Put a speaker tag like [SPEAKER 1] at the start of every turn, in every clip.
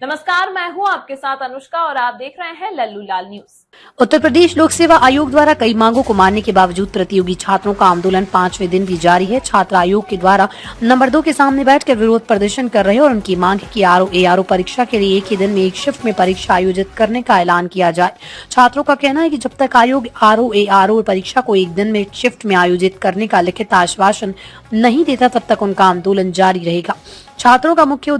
[SPEAKER 1] नमस्कार, मैं हूं आपके साथ अनुष्का और आप देख रहे हैं लल्लू लाल न्यूज।
[SPEAKER 2] उत्तर प्रदेश लोक सेवा आयोग द्वारा कई मांगों को मानने के बावजूद प्रतियोगी छात्रों का आंदोलन 5वें दिन भी जारी है। छात्र आयोग के द्वारा नंबर 2 के सामने बैठकर विरोध प्रदर्शन कर रहे हैं और उनकी मांग है कि आरओ परीक्षा के लिए एक ही दिन में एक शिफ्ट में परीक्षा आयोजित करने का ऐलान किया जाए। छात्रों का कहना है कि जब तक आयोग आरओ परीक्षा को एक दिन में एक शिफ्ट में आयोजित करने का लिखित आश्वासन नहीं देता तब तक उनका आंदोलन जारी रहेगा। छात्रों का मुख्य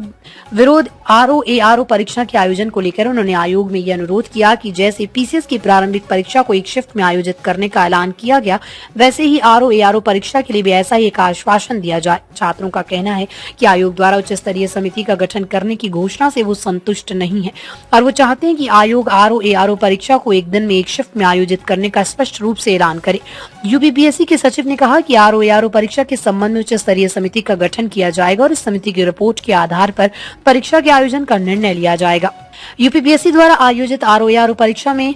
[SPEAKER 2] विरोध आरओ परीक्षा के आयोजन को लेकर उन्होंने आयोग में यह अनुरोध किया कि जैसे पीसीएस की प्रारंभिक परीक्षा को एक शिफ्ट में आयोजित करने का ऐलान किया गया, वैसे ही आरओ परीक्षा के लिए भी ऐसा ही एक आश्वासन दिया जाए। छात्रों का कहना है कि आयोग द्वारा उच्च स्तरीय समिति का गठन करने की घोषणा से वो संतुष्ट नहीं है और वो चाहते हैं कि आयोग आरओ परीक्षा को एक दिन में एक शिफ्ट में आयोजित करने का स्पष्ट रूप से ऐलान करे। यूपीपीएससी के सचिव ने कहा कि आरओ परीक्षा के संबंध में उच्च स्तरीय समिति का गठन किया जाएगा और इस समिति की रिपोर्ट के आधार पर परीक्षा के आयोजन का निर्णय लिया जाएगा। यूपीपीएससी द्वारा आयोजित आरओ परीक्षा में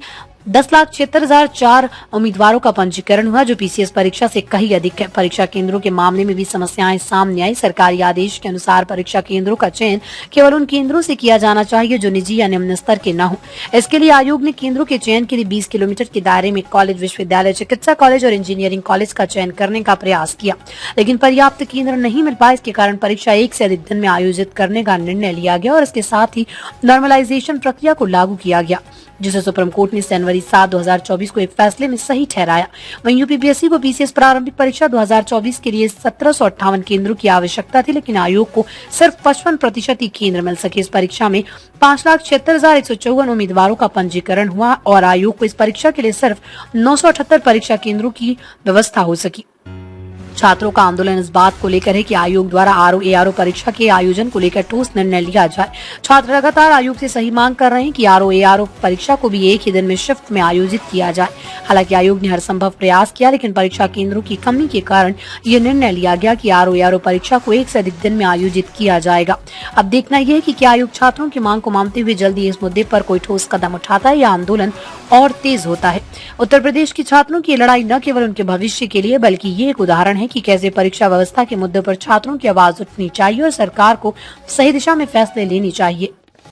[SPEAKER 2] 10,76,004 उम्मीदवारों का पंजीकरण हुआ, जो पीसीएस परीक्षा से कहीं अधिक है। परीक्षा केंद्रों के मामले में भी समस्याएं सामने आई। सरकारी आदेश के अनुसार परीक्षा केंद्रों का चयन केवल उन केंद्रों से किया जाना चाहिए जो निजी या निम्न स्तर के न हो। इसके लिए आयोग ने केंद्रों के चयन के लिए 20 किलोमीटर के दायरे में कॉलेज, विश्वविद्यालय, चिकित्सा कॉलेज और इंजीनियरिंग कॉलेज का चयन करने का प्रयास किया, लेकिन पर्याप्त केंद्र नहीं मिल पाए। इसके कारण परीक्षा एक से अधिक दिन में आयोजित करने का निर्णय लिया गया और इसके साथ ही नॉर्मलाइजेशन प्रक्रिया को लागू किया गया, जिसे सुप्रीम कोर्ट ने जनवरी 7, 2024 को एक फैसले में सही ठहराया। वहीं यूपीपीएससी को पीसीएस प्रारंभिक परीक्षा 2024 के लिए 1758 केंद्रों की आवश्यकता थी, लेकिन आयोग को सिर्फ 55% ही केंद्र मिल सके। इस परीक्षा में 5,76,154 उम्मीदवारों का पंजीकरण हुआ और आयोग को इस परीक्षा के लिए सिर्फ 978 परीक्षा केंद्रों की व्यवस्था हो सकी। छात्रों का आंदोलन इस बात को लेकर है कि आयोग द्वारा आरओ परीक्षा के आयोजन को लेकर ठोस निर्णय लिया जाए। छात्र लगातार आयोग से सही मांग कर रहे हैं कि आरओ परीक्षा को भी एक ही दिन में शिफ्ट में आयोजित किया जाए। हालांकि आयोग ने हर संभव प्रयास किया, लेकिन परीक्षा केंद्रों की कमी के कारण ये निर्णय लिया गया कि आरओ परीक्षा को एक से अधिक दिन में आयोजित किया जाएगा। अब देखना यह है कि क्या आयोग छात्रों की मांग को मानते हुए जल्दी इस मुद्दे पर कोई ठोस कदम उठाता है या आंदोलन और तेज होता है। उत्तर प्रदेश के छात्रों की लड़ाई न केवल उनके भविष्य के लिए बल्कि ये एक उदाहरण है कि कैसे परीक्षा व्यवस्था के मुद्दे पर छात्रों की आवाज उठनी चाहिए और सरकार को सही दिशा में फैसले लेने चाहिए।